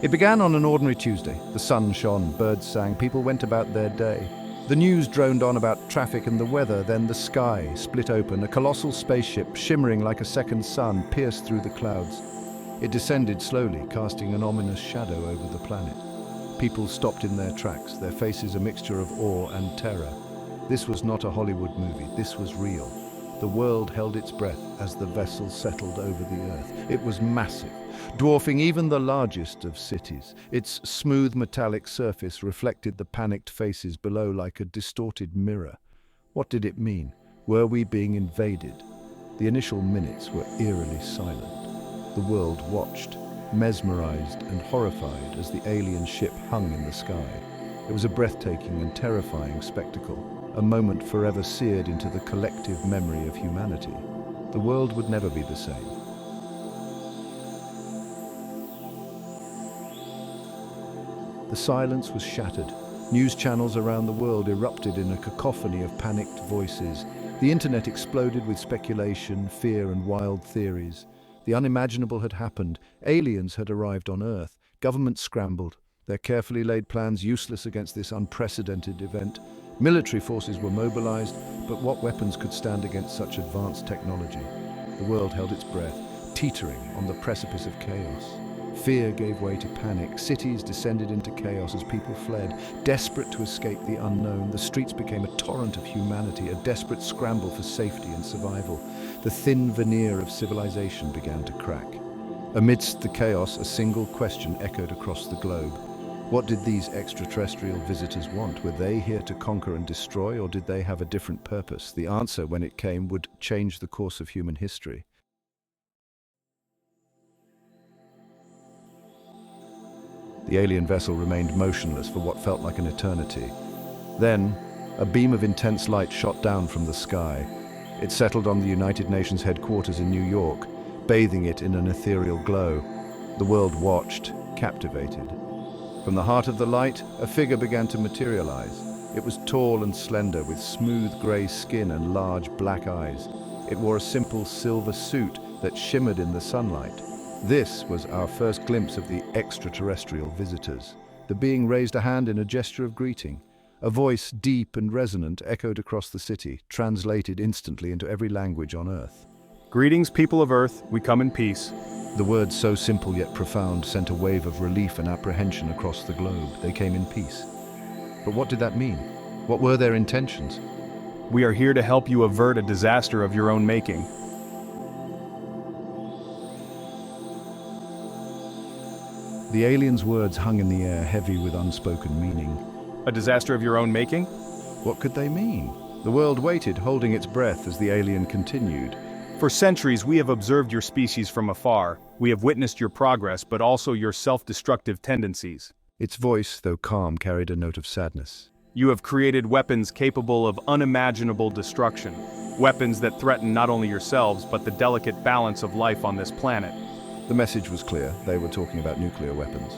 It began on an ordinary Tuesday. The sun shone, birds sang, people went about their day. The news droned on about traffic and the weather, then the sky split open. A colossal spaceship, shimmering like a second sun, pierced through the clouds. It descended slowly, casting an ominous shadow over the planet. People stopped in their tracks, their faces a mixture of awe and terror. This was not a Hollywood movie, this was real. The world held its breath as the vessel settled over the earth. It was massive, dwarfing even the largest of cities. Its smooth metallic surface reflected the panicked faces below like a distorted mirror. What did it mean? Were we being invaded? The initial minutes were eerily silent. The world watched, mesmerized and horrified as the alien ship hung in the sky. It was a breathtaking and terrifying spectacle, a moment forever seared into the collective memory of humanity. The world would never be the same. The silence was shattered. News channels around the world erupted in a cacophony of panicked voices. The internet exploded with speculation, fear, and wild theories. The unimaginable had happened. Aliens had arrived on Earth. Governments scrambled, their carefully laid plans useless against this unprecedented event. Military forces were mobilized, but what weapons could stand against such advanced technology? The world held its breath, teetering on the precipice of chaos. Fear gave way to panic. Cities descended into chaos as people fled. Desperate to escape the unknown, the streets became a torrent of humanity, a desperate scramble for safety and survival. The thin veneer of civilization began to crack. Amidst the chaos, a single question echoed across the globe. What did these extraterrestrial visitors want? Were they here to conquer and destroy, or did they have a different purpose? The answer, when it came, would change the course of human history. The alien vessel remained motionless for what felt like an eternity. Then, a beam of intense light shot down from the sky. It settled on the United Nations headquarters in New York, bathing it in an ethereal glow. The world watched, captivated. From the heart of the light, a figure began to materialize. It was tall and slender, with smooth grey skin and large black eyes. It wore a simple silver suit that shimmered in the sunlight. This was our first glimpse of the extraterrestrial visitors. The being raised a hand in a gesture of greeting. A voice, deep and resonant, echoed across the city, translated instantly into every language on Earth. Greetings, people of Earth, we come in peace. The words, so simple yet profound, sent a wave of relief and apprehension across the globe. They came in peace. But what did that mean? What were their intentions? We are here to help you avert a disaster of your own making. The alien's words hung in the air, heavy with unspoken meaning. A disaster of your own making? What could they mean? The world waited, holding its breath as the alien continued. For centuries, we have observed your species from afar. We have witnessed your progress, but also your self-destructive tendencies. Its voice, though calm, carried a note of sadness. You have created weapons capable of unimaginable destruction. Weapons that threaten not only yourselves, but the delicate balance of life on this planet. The message was clear. They were talking about nuclear weapons.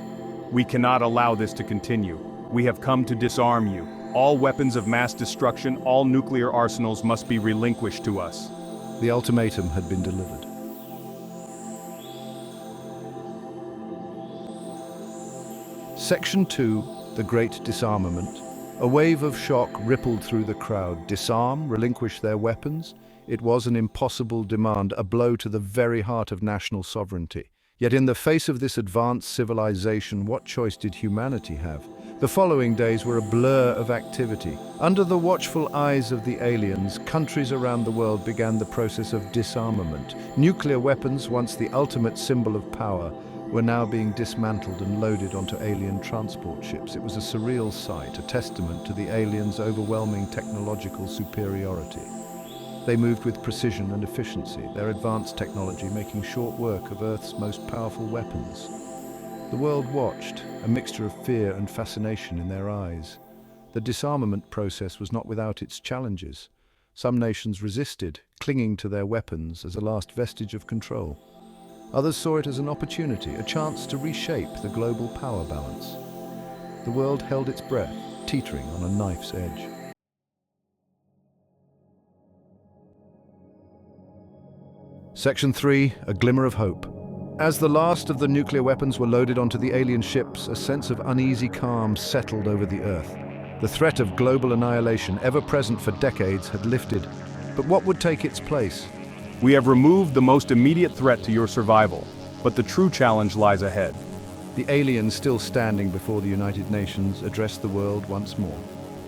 We cannot allow this to continue. We have come to disarm you. All weapons of mass destruction, all nuclear arsenals must be relinquished to us. The ultimatum had been delivered. Section 2, the Great Disarmament. A wave of shock rippled through the crowd. Disarm, relinquish their weapons? It was an impossible demand, a blow to the very heart of national sovereignty. Yet in the face of this advanced civilization, what choice did humanity have? The following days were a blur of activity. Under the watchful eyes of the aliens, countries around the world began the process of disarmament. Nuclear weapons, once the ultimate symbol of power, were now being dismantled and loaded onto alien transport ships. It was a surreal sight, a testament to the aliens' overwhelming technological superiority. They moved with precision and efficiency, their advanced technology making short work of Earth's most powerful weapons. The world watched, a mixture of fear and fascination in their eyes. The disarmament process was not without its challenges. Some nations resisted, clinging to their weapons as a last vestige of control. Others saw it as an opportunity, a chance to reshape the global power balance. The world held its breath, teetering on a knife's edge. Section 3, a glimmer of hope. As the last of the nuclear weapons were loaded onto the alien ships, a sense of uneasy calm settled over the Earth. The threat of global annihilation, ever present for decades, had lifted. But what would take its place? We have removed the most immediate threat to your survival, but the true challenge lies ahead. The aliens still standing before the United Nations addressed the world once more.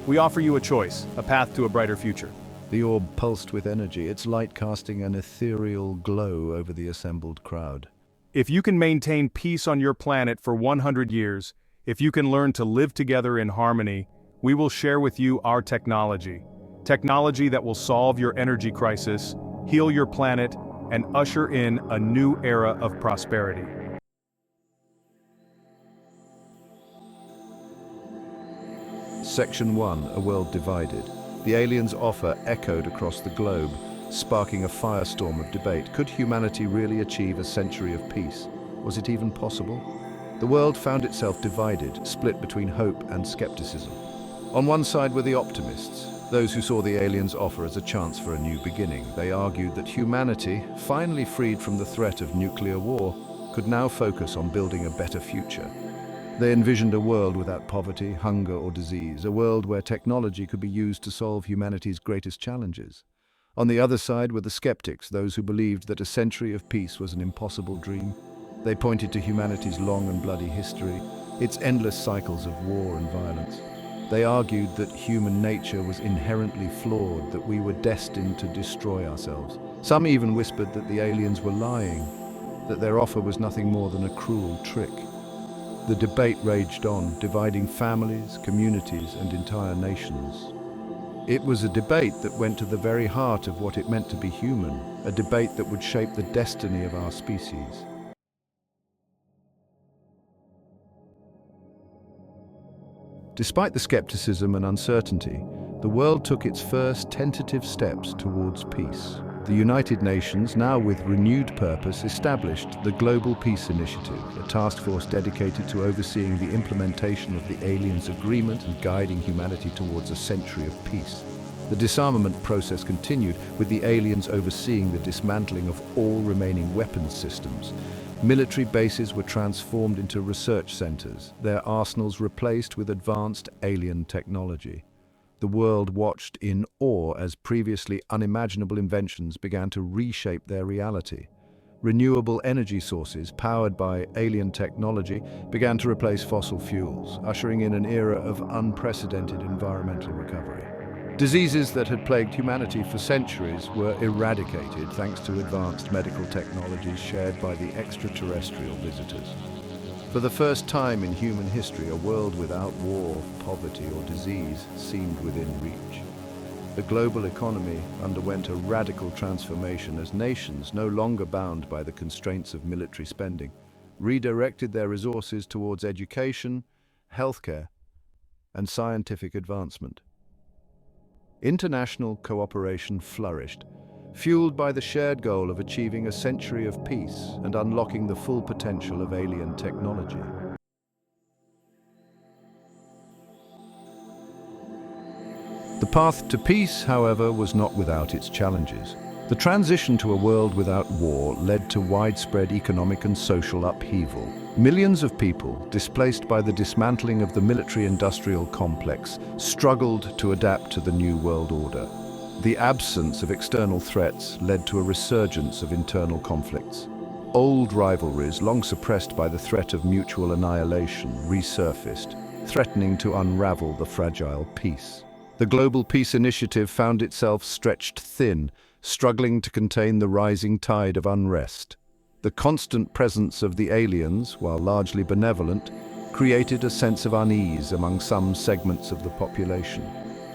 We offer you a choice, a path to a brighter future. The orb pulsed with energy, its light casting an ethereal glow over the assembled crowd. If you can maintain peace on your planet for 100 years, if you can learn to live together in harmony, we will share with you our technology. Technology that will solve your energy crisis, heal your planet, and usher in a new era of prosperity. Section 1, A World Divided. The aliens' offer echoed across the globe, sparking a firestorm of debate. Could humanity really achieve a century of peace? Was it even possible? The world found itself divided, split between hope and skepticism. On one side were the optimists, those who saw the aliens' offer as a chance for a new beginning. They argued that humanity, finally freed from the threat of nuclear war, could now focus on building a better future. They envisioned a world without poverty, hunger, or disease, a world where technology could be used to solve humanity's greatest challenges. On the other side were the skeptics, those who believed that a century of peace was an impossible dream. They pointed to humanity's long and bloody history, its endless cycles of war and violence. They argued that human nature was inherently flawed, that we were destined to destroy ourselves. Some even whispered that the aliens were lying, that their offer was nothing more than a cruel trick. The debate raged on, dividing families, communities, and entire nations. It was a debate that went to the very heart of what it meant to be human, a debate that would shape the destiny of our species. Despite the skepticism and uncertainty, the world took its first tentative steps towards peace. The United Nations, now with renewed purpose, established the Global Peace Initiative, a task force dedicated to overseeing the implementation of the Aliens Agreement and guiding humanity towards a century of peace. The disarmament process continued, with the aliens overseeing the dismantling of all remaining weapons systems. Military bases were transformed into research centers, their arsenals replaced with advanced alien technology. The world watched in awe as previously unimaginable inventions began to reshape their reality. Renewable energy sources, powered by alien technology, began to replace fossil fuels, ushering in an era of unprecedented environmental recovery. Diseases that had plagued humanity for centuries were eradicated thanks to advanced medical technologies shared by the extraterrestrial visitors. For the first time in human history, a world without war, poverty, or disease seemed within reach. The global economy underwent a radical transformation as nations, no longer bound by the constraints of military spending, redirected their resources towards education, healthcare, and scientific advancement. International cooperation flourished, fueled by the shared goal of achieving a century of peace and unlocking the full potential of alien technology. The path to peace, however, was not without its challenges. The transition to a world without war led to widespread economic and social upheaval. Millions of people, displaced by the dismantling of the military-industrial complex, struggled to adapt to the new world order. The absence of external threats led to a resurgence of internal conflicts. Old rivalries, long suppressed by the threat of mutual annihilation, resurfaced, threatening to unravel the fragile peace. The Global Peace Initiative found itself stretched thin, struggling to contain the rising tide of unrest. The constant presence of the aliens, while largely benevolent, created a sense of unease among some segments of the population.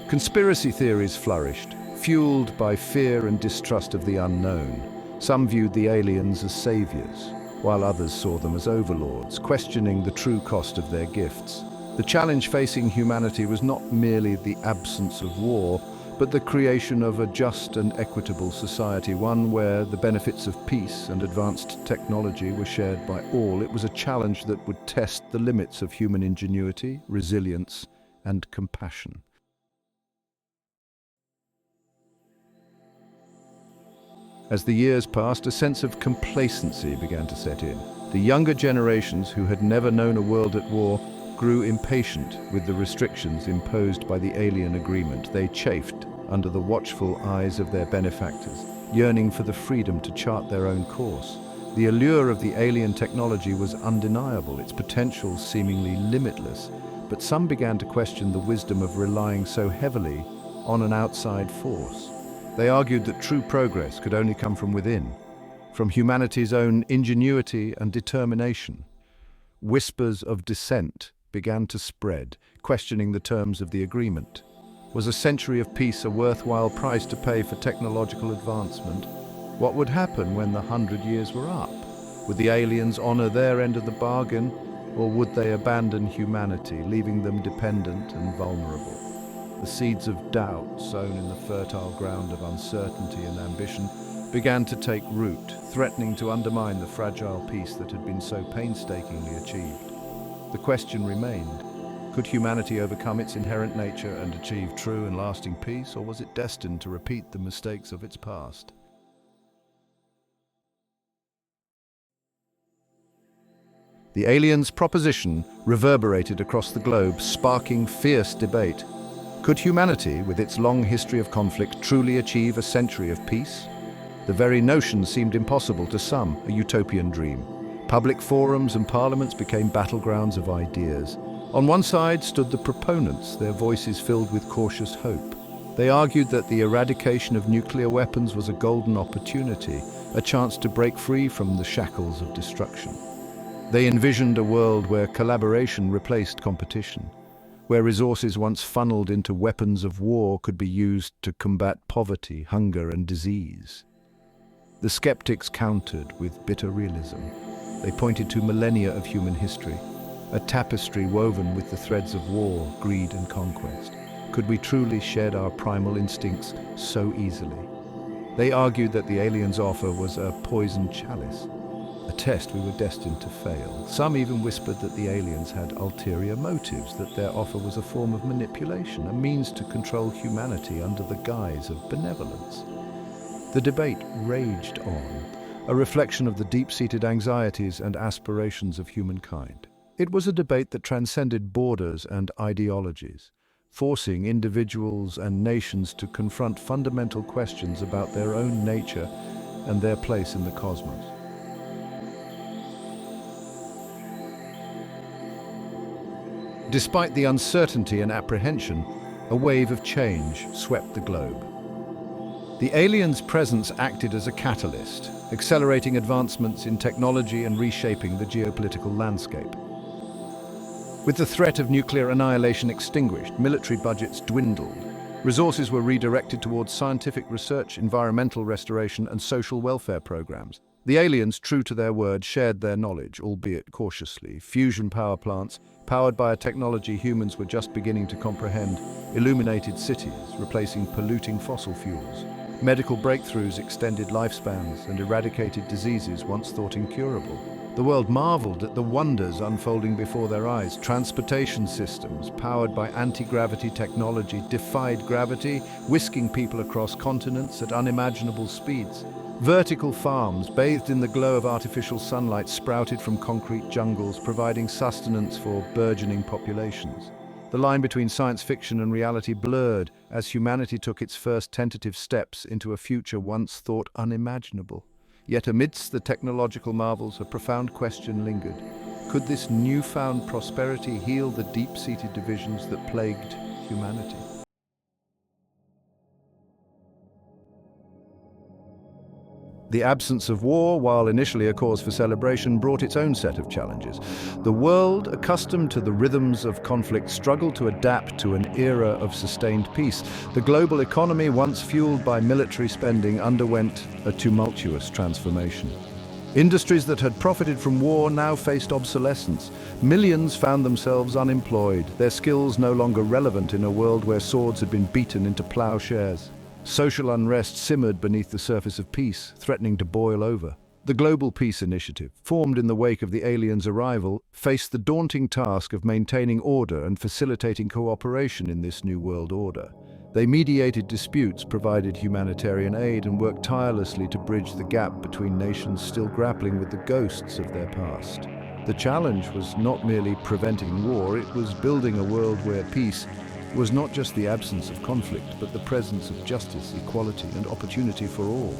Conspiracy theories flourished, fueled by fear and distrust of the unknown. Some viewed the aliens as saviors, while others saw them as overlords, questioning the true cost of their gifts. The challenge facing humanity was not merely the absence of war, but the creation of a just and equitable society, one where the benefits of peace and advanced technology were shared by all. It was a challenge that would test the limits of human ingenuity, resilience, and compassion. As the years passed, a sense of complacency began to set in. The younger generations, who had never known a world at war, grew impatient with the restrictions imposed by the alien agreement. They chafed under the watchful eyes of their benefactors, yearning for the freedom to chart their own course. The allure of the alien technology was undeniable, its potential seemingly limitless, but some began to question the wisdom of relying so heavily on an outside force. They argued that true progress could only come from within, from humanity's own ingenuity and determination. Whispers of dissent began to spread, questioning the terms of the agreement. Was a century of peace a worthwhile price to pay for technological advancement? What would happen when the 100 years were up? Would the aliens honor their end of the bargain, or would they abandon humanity, leaving them dependent and vulnerable? The seeds of doubt, sown in the fertile ground of uncertainty and ambition, began to take root, threatening to undermine the fragile peace that had been so painstakingly achieved. The question remained: could humanity overcome its inherent nature and achieve true and lasting peace, or was it destined to repeat the mistakes of its past? The aliens' proposition reverberated across the globe, sparking fierce debate. Could humanity, with its long history of conflict, truly achieve a century of peace? The very notion seemed impossible to some, a utopian dream. Public forums and parliaments became battlegrounds of ideas. On one side stood the proponents, their voices filled with cautious hope. They argued that the eradication of nuclear weapons was a golden opportunity, a chance to break free from the shackles of destruction. They envisioned a world where collaboration replaced competition, where resources once funneled into weapons of war could be used to combat poverty, hunger, and disease. The skeptics countered with bitter realism. They pointed to millennia of human history, a tapestry woven with the threads of war, greed, and conquest. Could we truly shed our primal instincts so easily? They argued that the aliens' offer was a poisoned chalice, a test we were destined to fail. Some even whispered that the aliens had ulterior motives, that their offer was a form of manipulation, a means to control humanity under the guise of benevolence. The debate raged on, a reflection of the deep-seated anxieties and aspirations of humankind. It was a debate that transcended borders and ideologies, forcing individuals and nations to confront fundamental questions about their own nature and their place in the cosmos. Despite the uncertainty and apprehension, a wave of change swept the globe. The aliens' presence acted as a catalyst, accelerating advancements in technology and reshaping the geopolitical landscape. With the threat of nuclear annihilation extinguished, military budgets dwindled. Resources were redirected towards scientific research, environmental restoration, and social welfare programs. The aliens, true to their word, shared their knowledge, albeit cautiously. Fusion power plants, powered by a technology humans were just beginning to comprehend, illuminated cities, replacing polluting fossil fuels. Medical breakthroughs extended lifespans and eradicated diseases once thought incurable. The world marveled at the wonders unfolding before their eyes. Transportation systems, powered by anti-gravity technology, defied gravity, whisking people across continents at unimaginable speeds. Vertical farms, bathed in the glow of artificial sunlight, sprouted from concrete jungles, providing sustenance for burgeoning populations. The line between science fiction and reality blurred as humanity took its first tentative steps into a future once thought unimaginable. Yet amidst the technological marvels, a profound question lingered. Could this newfound prosperity heal the deep-seated divisions that plagued humanity? The absence of war, while initially a cause for celebration, brought its own set of challenges. The world, accustomed to the rhythms of conflict, struggled to adapt to an era of sustained peace. The global economy, once fueled by military spending, underwent a tumultuous transformation. Industries that had profited from war now faced obsolescence. Millions found themselves unemployed, their skills no longer relevant in a world where swords had been beaten into plowshares. Social unrest simmered beneath the surface of peace, threatening to boil over. The Global Peace Initiative, formed in the wake of the aliens' arrival, faced the daunting task of maintaining order and facilitating cooperation in this new world order. They mediated disputes, provided humanitarian aid, and worked tirelessly to bridge the gap between nations still grappling with the ghosts of their past. The challenge was not merely preventing war, it was building a world where peace was not just the absence of conflict, but the presence of justice, equality, and opportunity for all.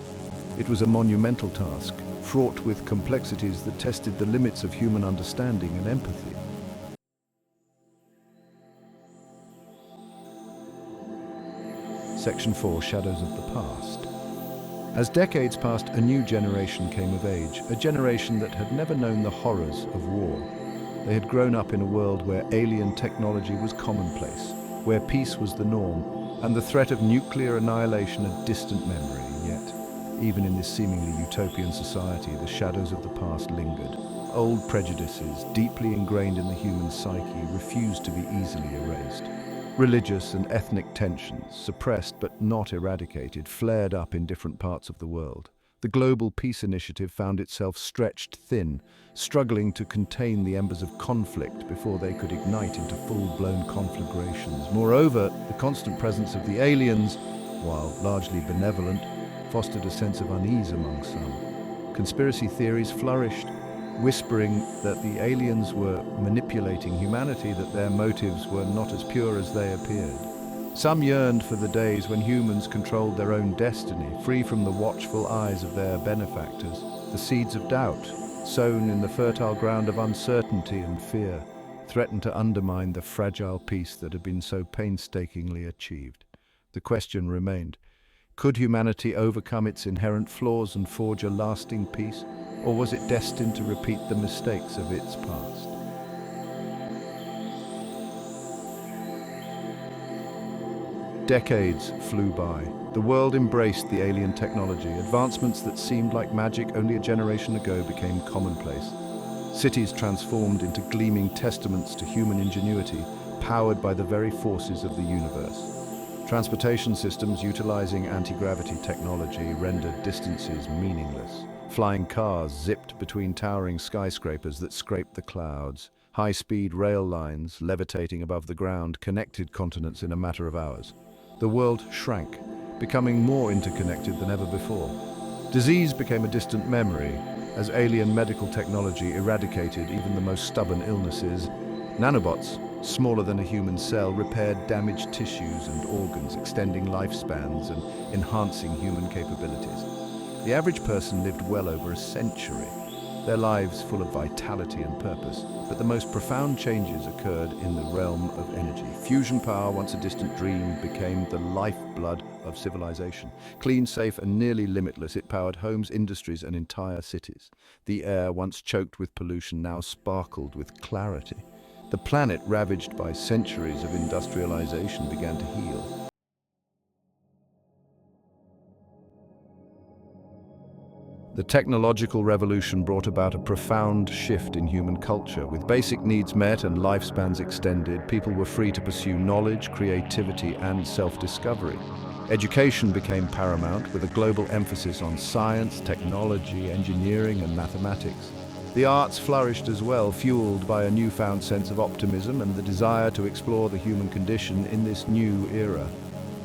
It was a monumental task, fraught with complexities that tested the limits of human understanding and empathy. Section 4, Shadows of the Past. As decades passed, a new generation came of age, a generation that had never known the horrors of war. They had grown up in a world where alien technology was commonplace, where peace was the norm, and the threat of nuclear annihilation a distant memory. Yet, even in this seemingly utopian society, the shadows of the past lingered. Old prejudices, deeply ingrained in the human psyche, refused to be easily erased. Religious and ethnic tensions, suppressed but not eradicated, flared up in different parts of the world. The Global Peace Initiative found itself stretched thin, struggling to contain the embers of conflict before they could ignite into full-blown conflagrations. Moreover, the constant presence of the aliens, while largely benevolent, fostered a sense of unease among some. Conspiracy theories flourished, whispering that the aliens were manipulating humanity, that their motives were not as pure as they appeared. Some yearned for the days when humans controlled their own destiny, free from the watchful eyes of their benefactors. The seeds of doubt, sown in the fertile ground of uncertainty and fear, threatened to undermine the fragile peace that had been so painstakingly achieved. The question remained: could humanity overcome its inherent flaws and forge a lasting peace, or was it destined to repeat the mistakes of its past? Decades flew by. The world embraced the alien technology. Advancements that seemed like magic only a generation ago became commonplace. Cities transformed into gleaming testaments to human ingenuity, powered by the very forces of the universe. Transportation systems utilizing anti-gravity technology rendered distances meaningless. Flying cars zipped between towering skyscrapers that scraped the clouds. High-speed rail lines, levitating above the ground, connected continents in a matter of hours. The world shrank, becoming more interconnected than ever before. Disease became a distant memory, as alien medical technology eradicated even the most stubborn illnesses. Nanobots, smaller than a human cell, repaired damaged tissues and organs, extending lifespans and enhancing human capabilities. The average person lived well over a century, their lives full of vitality and purpose. But the most profound changes occurred in the realm of energy. Fusion power, once a distant dream, became the lifeblood of civilization. Clean, safe, and nearly limitless, it powered homes, industries, and entire cities. The air, once choked with pollution, now sparkled with clarity. The planet, ravaged by centuries of industrialization, began to heal. The technological revolution brought about a profound shift in human culture. With basic needs met and lifespans extended, people were free to pursue knowledge, creativity, and self-discovery. Education became paramount, with a global emphasis on science, technology, engineering, and mathematics. The arts flourished as well, fueled by a newfound sense of optimism and the desire to explore the human condition in this new era.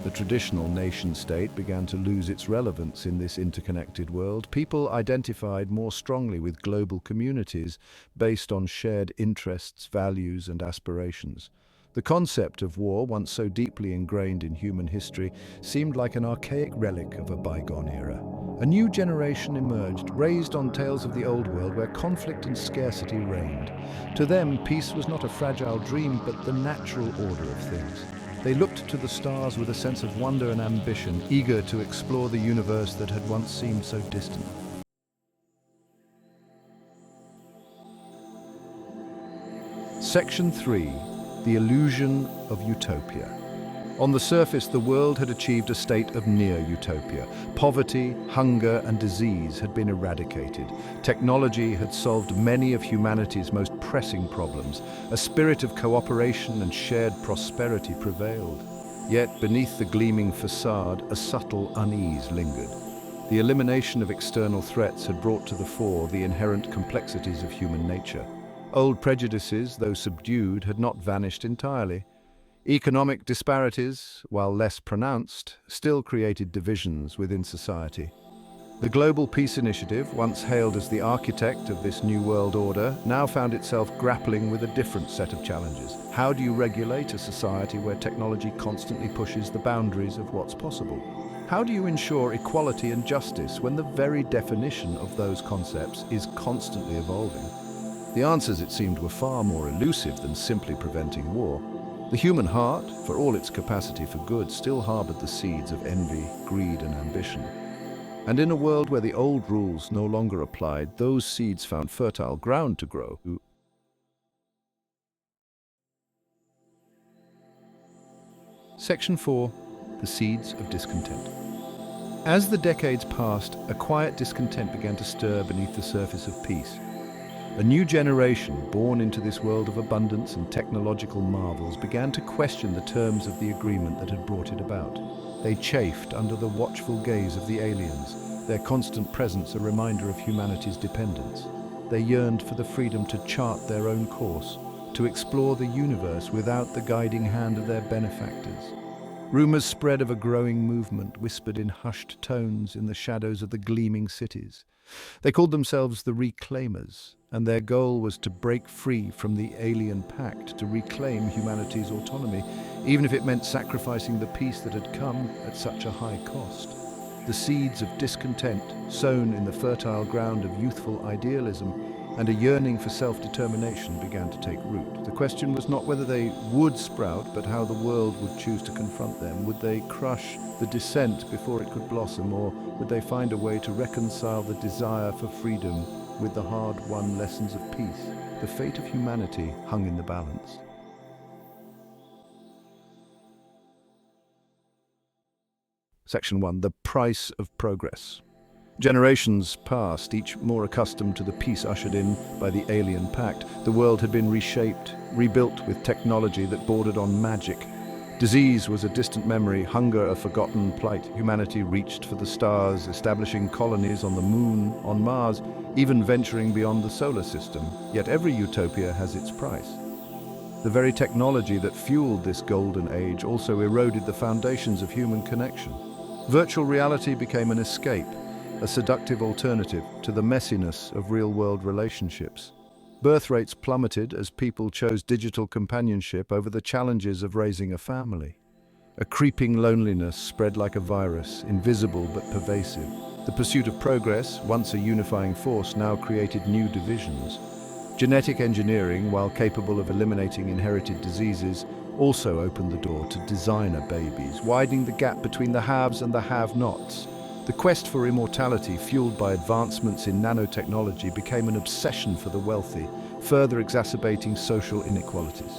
The traditional nation-state began to lose its relevance in this interconnected world. People identified more strongly with global communities based on shared interests, values, and aspirations. The concept of war, once so deeply ingrained in human history, seemed like an archaic relic of a bygone era. A new generation emerged, raised on tales of the old world where conflict and scarcity reigned. To them, peace was not a fragile dream, but the natural order of things. They looked to the stars with a sense of wonder and ambition, eager to explore the universe that had once seemed so distant. Section 3. The Illusion of Utopia. On the surface, the world had achieved a state of near-utopia. Poverty, hunger, and disease had been eradicated. Technology had solved many of humanity's most pressing problems. A spirit of cooperation and shared prosperity prevailed. Yet, beneath the gleaming facade, a subtle unease lingered. The elimination of external threats had brought to the fore the inherent complexities of human nature. Old prejudices, though subdued, had not vanished entirely. Economic disparities, while less pronounced, still created divisions within society. The Global Peace Initiative, once hailed as the architect of this new world order, now found itself grappling with a different set of challenges. How do you regulate a society where technology constantly pushes the boundaries of what's possible? How do you ensure equality and justice when the very definition of those concepts is constantly evolving? The answers, it seemed, were far more elusive than simply preventing war. The human heart, for all its capacity for good, still harbored the seeds of envy, greed, and ambition. And in a world where the old rules no longer applied, those seeds found fertile ground to grow. Section 4. The Seeds of Discontent. As the decades passed, a quiet discontent began to stir beneath the surface of peace. A new generation, born into this world of abundance and technological marvels, began to question the terms of the agreement that had brought it about. They chafed under the watchful gaze of the aliens, their constant presence a reminder of humanity's dependence. They yearned for the freedom to chart their own course, to explore the universe without the guiding hand of their benefactors. Rumors spread of a growing movement, whispered in hushed tones in the shadows of the gleaming cities. They called themselves the Reclaimers, and their goal was to break free from the alien pact, to reclaim humanity's autonomy, even if it meant sacrificing the peace that had come at such a high cost. The seeds of discontent, sown in the fertile ground of youthful idealism and a yearning for self-determination, began to take root. The question was not whether they would sprout, but how the world would choose to confront them. Would they crush the dissent before it could blossom, or would they find a way to reconcile the desire for freedom with the hard-won lessons of peace? The fate of humanity hung in the balance. Section 1. The Price of Progress. Generations passed, each more accustomed to the peace ushered in by the alien pact. The world had been reshaped, rebuilt with technology that bordered on magic. Disease was a distant memory, hunger a forgotten plight. Humanity reached for the stars, establishing colonies on the moon, on Mars, even venturing beyond the solar system. Yet every utopia has its price. The very technology that fueled this golden age also eroded the foundations of human connection. Virtual reality became an escape, a seductive alternative to the messiness of real-world relationships. Birth rates plummeted as people chose digital companionship over the challenges of raising a family. A creeping loneliness spread like a virus, invisible but pervasive. The pursuit of progress, once a unifying force, now created new divisions. Genetic engineering, while capable of eliminating inherited diseases, also opened the door to designer babies, widening the gap between the haves and the have-nots. The quest for immortality, fueled by advancements in nanotechnology, became an obsession for the wealthy, further exacerbating social inequalities.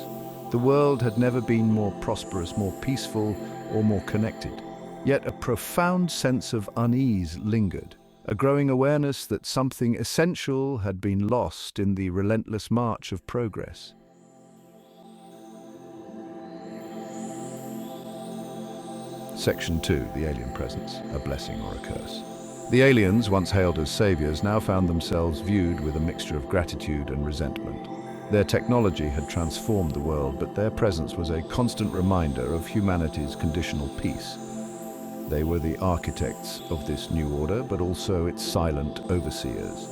The world had never been more prosperous, more peaceful, or more connected. Yet a profound sense of unease lingered, a growing awareness that something essential had been lost in the relentless march of progress. Section 2. The Alien Presence, a Blessing or a Curse. The aliens, once hailed as saviors, now found themselves viewed with a mixture of gratitude and resentment. Their technology had transformed the world, but their presence was a constant reminder of humanity's conditional peace. They were the architects of this new order, but also its silent overseers.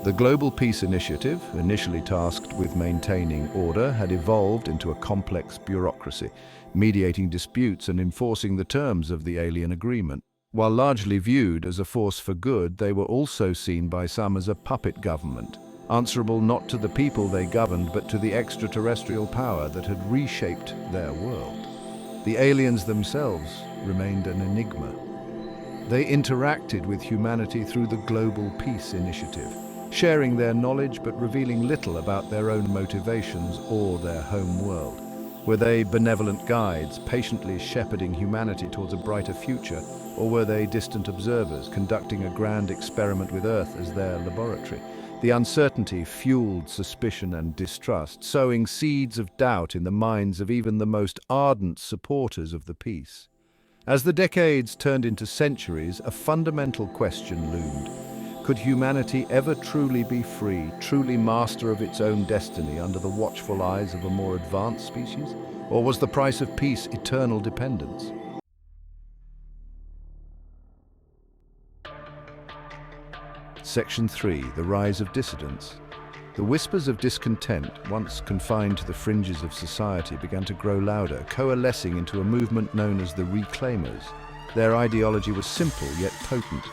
The Global Peace Initiative, initially tasked with maintaining order, had evolved into a complex bureaucracy, mediating disputes and enforcing the terms of the alien agreement. While largely viewed as a force for good, they were also seen by some as a puppet government, answerable not to the people they governed, but to the extraterrestrial power that had reshaped their world. The aliens themselves remained an enigma. They interacted with humanity through the Global Peace Initiative, sharing their knowledge but revealing little about their own motivations or their home world. Were they benevolent guides, patiently shepherding humanity towards a brighter future, or were they distant observers, conducting a grand experiment with Earth as their laboratory? The uncertainty fueled suspicion and distrust, sowing seeds of doubt in the minds of even the most ardent supporters of the peace. As the decades turned into centuries, a fundamental question loomed. Could humanity ever truly be free, truly master of its own destiny under the watchful eyes of a more advanced species? Or was the price of peace eternal dependence? Section 3. The rise of dissidents. The whispers of discontent, once confined to the fringes of society, began to grow louder, coalescing into a movement known as the Reclaimers. Their ideology was simple yet potent.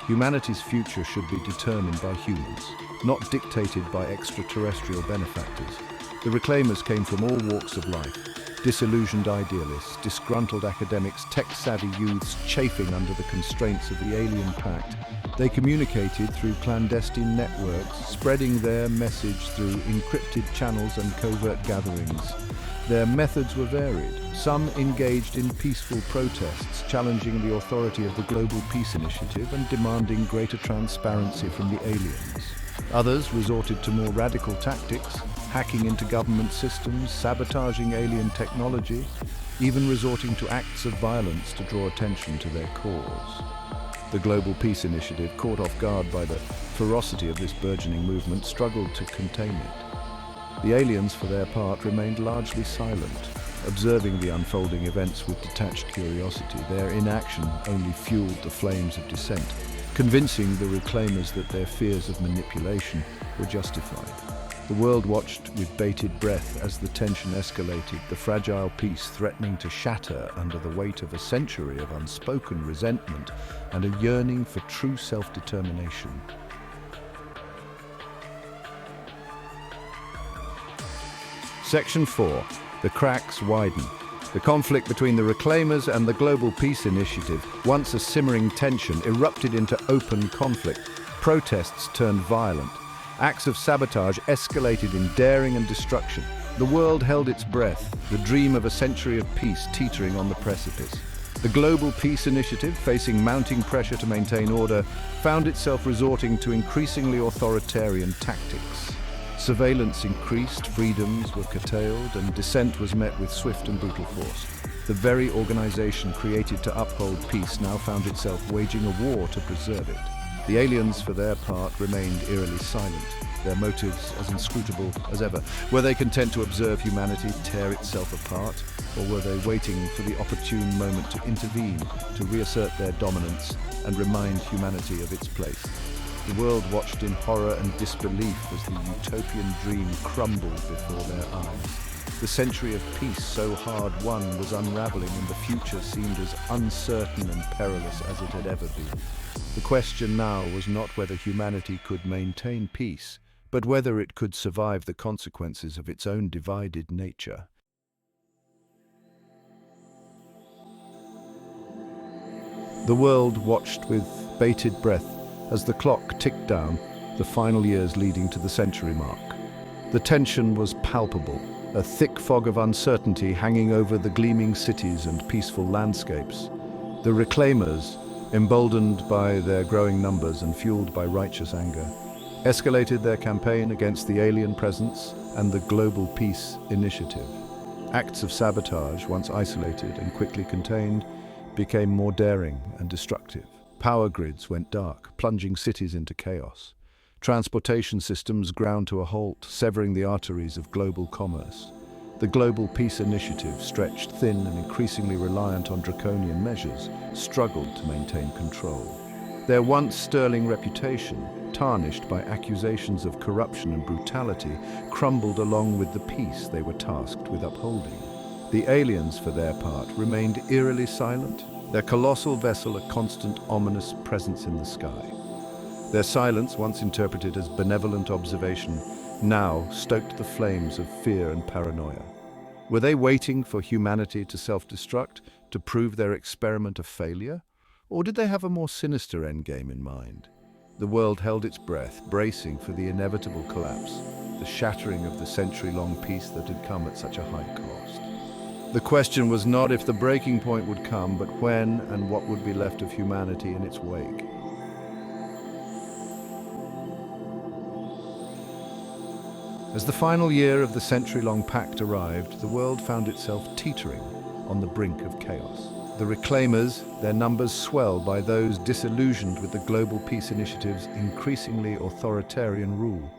Humanity's future should be determined by humans, not dictated by extraterrestrial benefactors. The Reclaimers came from all walks of life: disillusioned idealists, disgruntled academics, tech-savvy youths chafing under the constraints of the alien pact. They communicated through clandestine networks, spreading their message through encrypted channels and covert gatherings. Their methods were varied. Some engaged in peaceful protests, challenging the authority of the Global Peace Initiative and demanding greater transparency from the aliens. Others resorted to more radical tactics, hacking into government systems, sabotaging alien technology, even resorting to acts of violence to draw attention to their cause. The Global Peace Initiative, caught off guard by the ferocity of this burgeoning movement, struggled to contain it. The aliens, for their part, remained largely silent, observing the unfolding events with detached curiosity. Their inaction only fueled the flames of dissent, convincing the Reclaimers that their fears of manipulation were justified. The world watched with bated breath as the tension escalated, the fragile peace threatening to shatter under the weight of a century of unspoken resentment and a yearning for true self-determination. Section 4. The cracks widen. The conflict between the Reclaimers and the Global Peace Initiative, once a simmering tension, erupted into open conflict. Protests turned violent. Acts of sabotage escalated in daring and destruction. The world held its breath, the dream of a century of peace teetering on the precipice. The Global Peace Initiative, facing mounting pressure to maintain order, found itself resorting to increasingly authoritarian tactics. Surveillance increased, freedoms were curtailed, and dissent was met with swift and brutal force. The very organization created to uphold peace now found itself waging a war to preserve it. The aliens, for their part, remained eerily silent, their motives as inscrutable as ever. Were they content to observe humanity tear itself apart, or were they waiting for the opportune moment to intervene, to reassert their dominance and remind humanity of its place? The world watched in horror and disbelief as the utopian dream crumbled before their eyes. The century of peace, so hard won, was unraveling, and the future seemed as uncertain and perilous as it had ever been. The question now was not whether humanity could maintain peace, but whether it could survive the consequences of its own divided nature. The world watched with bated breath as the clock ticked down, the final years leading to the century mark. The tension was palpable, a thick fog of uncertainty hanging over the gleaming cities and peaceful landscapes. The Reclaimers, emboldened by their growing numbers and fueled by righteous anger, escalated their campaign against the alien presence and the Global Peace Initiative. Acts of sabotage, once isolated and quickly contained, became more daring and destructive. Power grids went dark, plunging cities into chaos. Transportation systems ground to a halt, severing the arteries of global commerce. The Global Peace Initiative, stretched thin and increasingly reliant on draconian measures, struggled to maintain control. Their once sterling reputation, tarnished by accusations of corruption and brutality, crumbled along with the peace they were tasked with upholding. The aliens, for their part, remained eerily silent, their colossal vessel a constant, ominous presence in the sky. Their silence, once interpreted as benevolent observation, now stoked the flames of fear and paranoia. Were they waiting for humanity to self-destruct, to prove their experiment a failure? Or did they have a more sinister endgame in mind? The world held its breath, bracing for the inevitable collapse, the shattering of the century-long peace that had come at such a high cost. The question was not if the breaking point would come, but when and what would be left of humanity in its wake. As the final year of the century-long pact arrived, the world found itself teetering on the brink of chaos. The Reclaimers, their numbers swelled by those disillusioned with the Global Peace Initiative's increasingly authoritarian rule,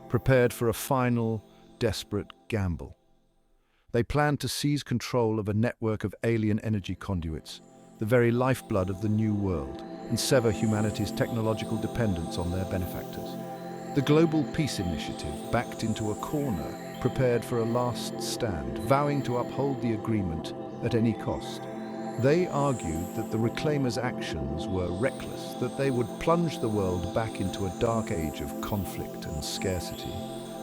prepared for a final, desperate gamble. They planned to seize control of a network of alien energy conduits, the very lifeblood of the New World, and sever humanity's technological dependence on their benefactors. The Global Peace Initiative backed into a corner, prepared for a last stand, vowing to uphold the agreement at any cost. They argued that the Reclaimers' actions were reckless, that they would plunge the world back into a dark age of conflict and scarcity.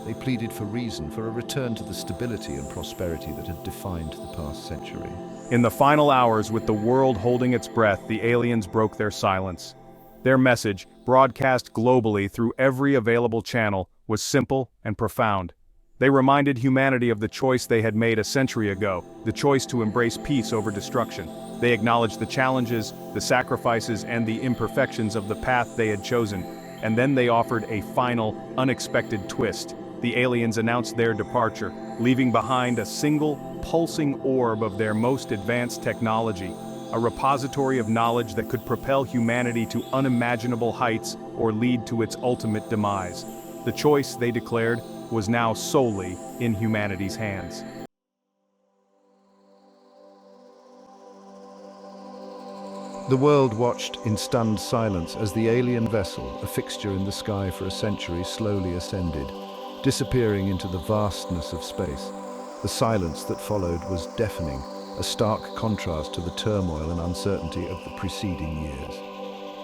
They pleaded for reason, for a return to the stability and prosperity that had defined the past century. In the final hours, with the world holding its breath, the aliens broke their silence. Their message, broadcast globally through every available channel, was simple and profound. They reminded humanity of the choice they had made a century ago, the choice to embrace peace over destruction. They acknowledged the challenges, the sacrifices, and the imperfections of the path they had chosen, and then they offered a final, unexpected twist. The aliens announced their departure, leaving behind a single, pulsing orb of their most advanced technology, a repository of knowledge that could propel humanity to unimaginable heights or lead to its ultimate demise. The choice, they declared, was now solely in humanity's hands. The world watched in stunned silence as the alien vessel, a fixture in the sky for a century, slowly ascended, disappearing into the vastness of space. The silence that followed was deafening, a stark contrast to the turmoil and uncertainty of the preceding years.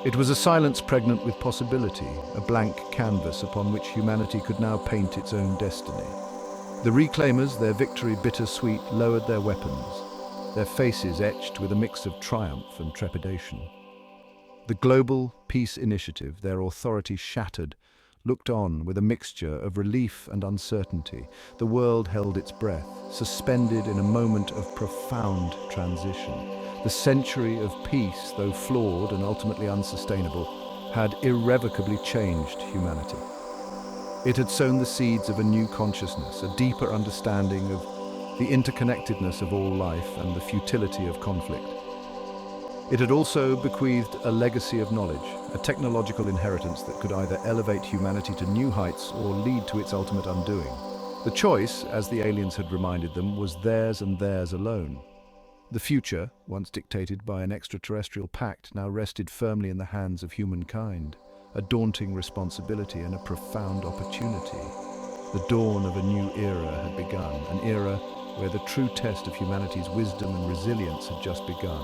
It was a silence pregnant with possibility, a blank canvas upon which humanity could now paint its own destiny. The Reclaimers, their victory bittersweet, lowered their weapons, their faces etched with a mix of triumph and trepidation. The Global Peace Initiative, their authority shattered, looked on with a mixture of relief and uncertainty. The world held its breath, suspended in a moment of profound transition. The century of peace, though flawed and ultimately unsustainable, had irrevocably changed humanity. It had sown the seeds of a new consciousness, a deeper understanding of the interconnectedness of all life and the futility of conflict. It had also bequeathed a legacy of knowledge, a technological inheritance that could either elevate humanity to new heights or lead to its ultimate undoing. The choice, as the aliens had reminded them, was theirs and theirs alone. The future, once dictated by an extraterrestrial pact, now rested firmly in the hands of humankind, a daunting responsibility and a profound opportunity. The dawn of a new era had begun, an era where the true test of humanity's wisdom and resilience had just begun.